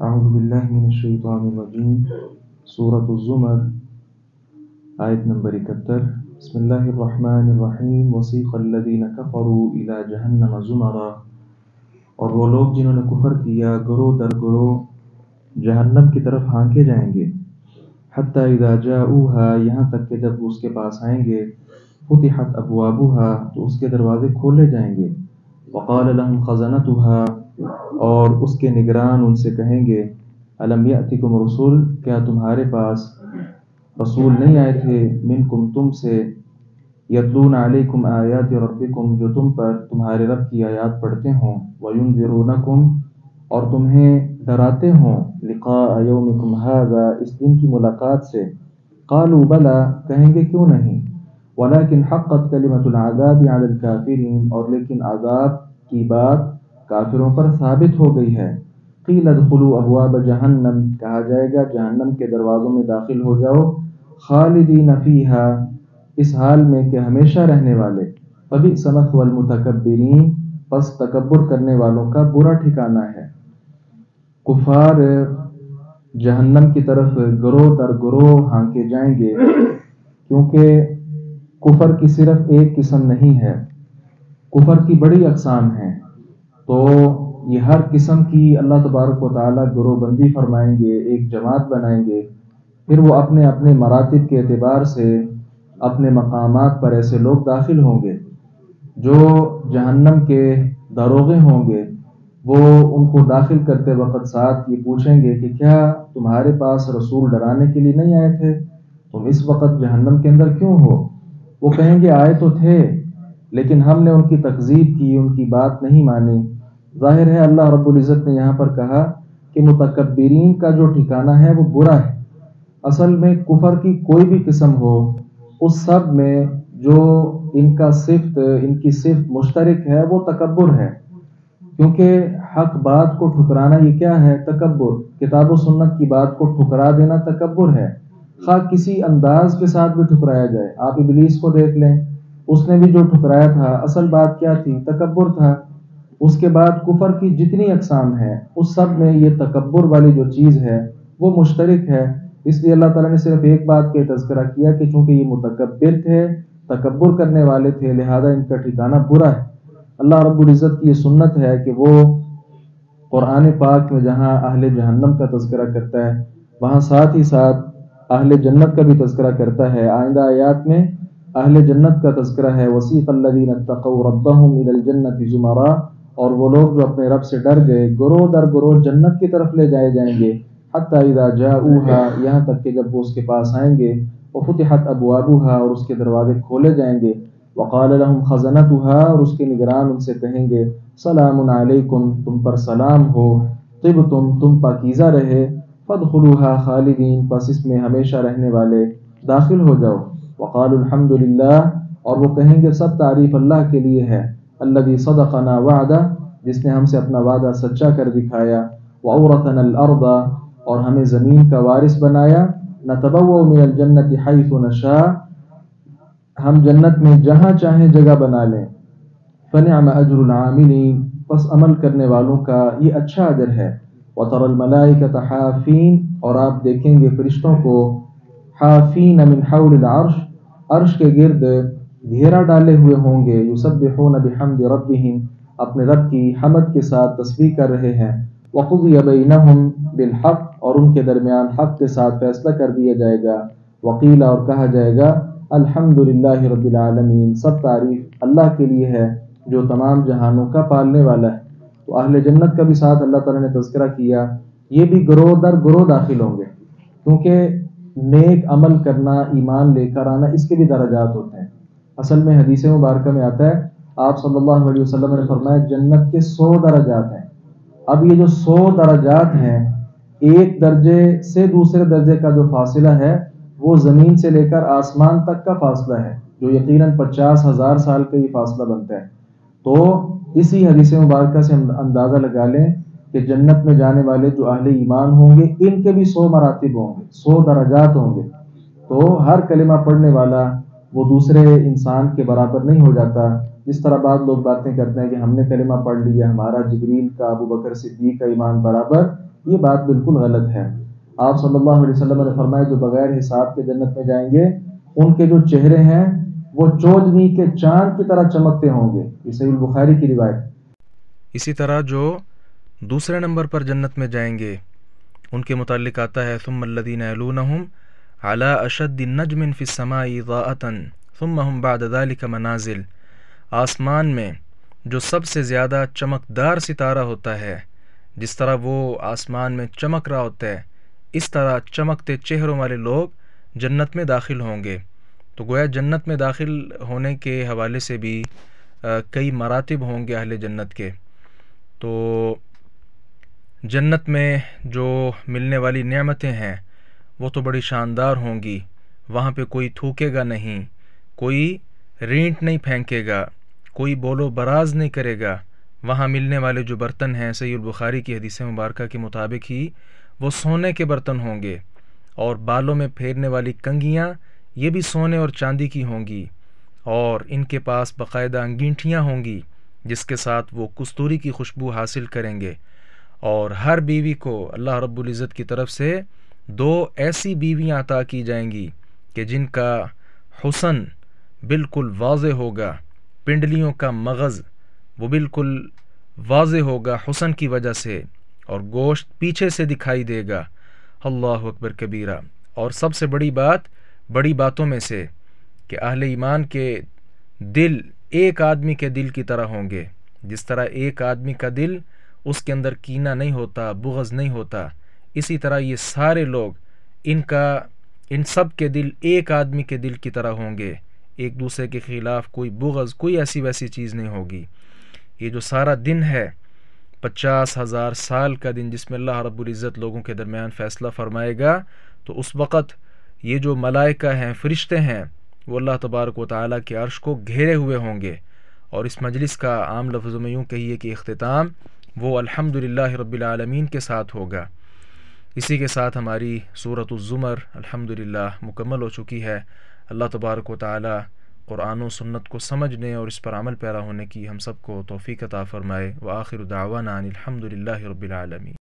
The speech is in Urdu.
اعوذ باللہ من الشیطان الرجیم سورۃ الزمر آیت نمبر 71 بسم اللہ الرحمن الرحیم وسیق الذین کفروا الی جہنم زمرا، اور وہ لوگ جنہوں نے کفر کیا گروہ در گروہ جہنم کی طرف ہانکے جائیں گے، حتی اذا جاؤوها، یہاں تک کہ جب اس کے پاس آئیں گے، فتحت ابوابها، تو اس کے دروازے کھولے جائیں گے، وقال لهم خزنتها، اور اس کے نگران ان سے کہیں گے، الم یأتکم رسول، کیا تمہارے پاس رسول نہیں آئے تھے، منکم تم سے، یتلون علیکم آیات ربکم، جو تم پر تمہارے رب کی آیات پڑھتے ہوں، وینذرونکم، اور تمہیں ڈراتے ہوں، لقاء یومکم ھذا، اس دن کی ملاقات سے، قالوا بلا، کہیں گے کیوں نہیں، ولکن حقت کلمۃ العذاب علی الکافرین، اور لیکن عذاب کی بات کافروں پر ثابت ہو گئی ہے، قیل ادخلوا ابواب جہنم، کہا جائے گا جہنم کے دروازوں میں داخل ہو جاؤ، خالدین فیہا، اس حال میں کہ ہمیشہ رہنے والے، فبئس مثوی المتکبرین، پس تکبر کرنے والوں کا برا ٹھکانہ ہے۔ کفار جہنم کی طرف گروہ در گروہ ہانکے جائیں گے، کیونکہ کفر کی صرف ایک قسم نہیں ہے، کفر کی بڑی اقسام ہیں، تو یہ ہر قسم کی اللہ تبارک و تعالیٰ گروہ بندی فرمائیں گے، ایک جماعت بنائیں گے، پھر وہ اپنے اپنے مراتب کے اعتبار سے اپنے مقامات پر ایسے لوگ داخل ہوں گے جو جہنم کے داروغے ہوں گے، وہ ان کو داخل کرتے وقت ساتھ یہ پوچھیں گے کہ کیا تمہارے پاس رسول ڈرانے کے لیے نہیں آئے تھے، تم اس وقت جہنم کے اندر کیوں ہو؟ وہ کہیں گے آئے تو تھے، لیکن ہم نے ان کی تکذیب کی، ان کی بات نہیں مانی۔ ظاہر ہے اللہ رب العزت نے یہاں پر کہا کہ متکبرین کا جو ٹھکانہ ہے وہ برا ہے۔ اصل میں کفر کی کوئی بھی قسم ہو، اس سب میں جو ان کی صفت مشترک ہے وہ تکبر ہے، کیونکہ حق بات کو ٹھکرانا یہ کیا ہے؟ تکبر، کتاب و سنت کی بات کو ٹھکرا دینا تکبر ہے، خواہ کسی انداز کے ساتھ بھی ٹھکرایا جائے۔ آپ ابلیس کو دیکھ لیں، اس نے بھی جو ٹھکرایا تھا اصل بات کیا تھی؟ تکبر تھا۔ اس کے بعد کفر کی جتنی اقسام ہیں اس سب میں یہ تکبر والی جو چیز ہے وہ مشترک ہے، اس لیے اللہ تعالیٰ نے صرف ایک بات کا تذکرہ کیا کہ چونکہ یہ متکبر تھے، تکبر کرنے والے تھے، لہذا ان کا ٹھکانہ برا ہے۔ اللہ رب العزت کی یہ سنت ہے کہ وہ قرآن پاک میں جہاں اہل جہنم کا تذکرہ کرتا ہے وہاں ساتھ ہی ساتھ اہل جنت کا بھی تذکرہ کرتا ہے۔ آئندہ آیات میں اہل جنت کا تذکرہ ہے، وسیق الذین اتقوا ربهم الی الجنۃ زمرا، اور وہ لوگ جو اپنے رب سے ڈر گئے گروہ در گروہ جنت کی طرف لے جائے جائیں گے، حتی اذا جاؤوها، یہاں تک کہ جب وہ اس کے پاس آئیں گے، وفتحت ابوابها، اور اس کے دروازے کھولے جائیں گے، وقال لهم خزنتها، اور اس کے نگران ان سے کہیں گے، سلام علیکم، تم پر سلام ہو، طبتم، پاکیزہ رہے، فادخلوها خالدین، پس اس میں ہمیشہ رہنے والے داخل ہو جاؤ، وقالوا الحمد للہ، اور وہ کہیں گے سب تعریف اللہ کے لیے ہے، الذی صدقنا وعدہ، جس نے ہم سے اپنا وعدہ سچا کر دکھایا، وأورثنا الارض، اور ہمیں زمین کا وارث بنایا، نتبوأ من الجنۃ حیث نشاء، ہم جنت میں جہاں چاہیں جگہ بنا لیں، فنعم اجر العاملین، پس عمل کرنے والوں کا یہ اچھا اجر ہے، وترى الملائکۃ حافین، اور آپ دیکھیں گے فرشتوں کو، حافین من حول العرش، عرش کے گرد گھیرا ڈالے ہوئے ہوں گے، یسبحون بحمد ربہم، اپنے رب کی حمد کے ساتھ تسبیح کر رہے ہیں، وقضی بینہم بالحق، اور ان کے درمیان حق کے ساتھ فیصلہ کر دیا جائے گا، وقیل، اور کہا جائے گا، الحمد للہ رب العالمین، سب تعریف اللہ کے لیے ہے جو تمام جہانوں کا پالنے والا ہے۔ تو اہل جنت کا بھی ساتھ اللہ تعالیٰ نے تذکرہ کیا، یہ بھی گروہ در گروہ داخل ہوں گے، کیونکہ نیک عمل کرنا، ایمان لے کر آنا، اس کے بھی درجات ہوتے ہیں۔ اصل میں حدیث مبارکہ میں آتا ہے، آپ صلی اللہ علیہ وسلم نے فرمایا جنت کے 100 درجات ہیں۔ اب یہ جو 100 درجات ہیں، ایک درجے سے دوسرے درجے کا جو فاصلہ ہے وہ زمین سے لے کر آسمان تک کا فاصلہ ہے، جو یقیناً 50,000 سال کا یہ فاصلہ بنتا ہے۔ تو اسی حدیث مبارکہ سے ہم اندازہ لگا لیں کہ جنت میں جانے والے جو اہل ایمان ہوں گے ان کے بھی 100 مراتب ہوں گے، 100 درجات ہوں گے، تو ہر کلمہ پڑھنے والا وہ دوسرے انسان کے برابر نہیں ہو جاتا۔ جس طرح بعض لوگ باتیں کرتے ہیں کہ ہم نے کلمہ پڑھ لیا، ہمارا جبریل کا، ابو بکر صدیق کا ایمان برابر یہ بات بالکل غلط ہے۔ آپ صلی اللہ علیہ وسلم نے فرمایا جو بغیر حساب کے جنت میں جائیں گے ان کے جو چہرے ہیں وہ چودنی کے چاند کی طرح چمکتے ہوں گے، یہ صحیح بخاری کی روایت۔ اسی طرح جو دوسرے نمبر پر جنت میں جائیں گے ان کے متعلق آتا ہے ثم الذین یلونہم علی اشد نجم فی السماء ضاءۃ ثم هم بعد ذلك منازل، آسمان میں جو سب سے زیادہ چمکدار ستارہ ہوتا ہے، جس طرح وہ آسمان میں چمک رہا ہوتا ہے اس طرح چمکتے چہروں والے لوگ جنت میں داخل ہوں گے۔ تو گویا جنت میں داخل ہونے کے حوالے سے بھی کئی مراتب ہوں گے اہل جنت کے۔ تو جنت میں جو ملنے والی نعمتیں ہیں وہ تو بڑی شاندار ہوں گی، وہاں پہ کوئی تھوکے گا نہیں، کوئی رینٹ نہیں پھینکے گا، کوئی بول و براز نہیں کرے گا۔ وہاں ملنے والے جو برتن ہیں صحیح البخاری کی حدیث مبارکہ کے مطابق ہی وہ سونے کے برتن ہوں گے، اور بالوں میں پھیرنے والی کنگھیاں یہ بھی سونے اور چاندی کی ہوں گی، اور ان کے پاس باقاعدہ انگیٹھیاں ہوں گی جس کے ساتھ وہ کستوری کی خوشبو حاصل کریں گے۔ اور ہر بیوی کو اللہ رب العزت کی طرف سے 2 ایسی بیویاں عطا کی جائیں گی کہ جن کا حسن بالکل واضح ہوگا، پنڈلیوں کا مغز وہ بالکل واضح ہوگا حسن کی وجہ سے، اور گوشت پیچھے سے دکھائی دے گا۔ اللہ اکبر کبیرہ۔ اور سب سے بڑی باتوں میں سے کہ اہل ایمان کے دل ایک آدمی کے دل کی طرح ہوں گے، جس طرح ایک آدمی کا دل اس کے اندر کینہ نہیں ہوتا، بغض نہیں ہوتا، اسی طرح یہ سارے لوگ ان سب کے دل ایک آدمی کے دل کی طرح ہوں گے، ایک دوسرے کے خلاف کوئی بغض، کوئی ایسی ویسی چیز نہیں ہوگی۔ یہ جو سارا دن ہے 50,000 سال کا دن جس میں اللہ رب العزت لوگوں کے درمیان فیصلہ فرمائے گا، تو اس وقت یہ جو ملائکہ ہیں، فرشتے ہیں، وہ اللہ تبارک و تعالیٰ کے عرش کو گھیرے ہوئے ہوں گے، اور اس مجلس کا عام لفظوں میں یوں کہیے کہ اختتام وہ الحمدللہ رب العالمین کے ساتھ ہوگا۔ اسی کے ساتھ ہماری سورۃ الزمر الحمدللہ مکمل ہو چکی ہے۔ اللہ تبارک و تعالیٰ قرآن و سنت کو سمجھنے اور اس پر عمل پیرا ہونے کی ہم سب کو توفیق عطا فرمائے۔ وآخر دعوانا ان الحمدللہ رب العالمین۔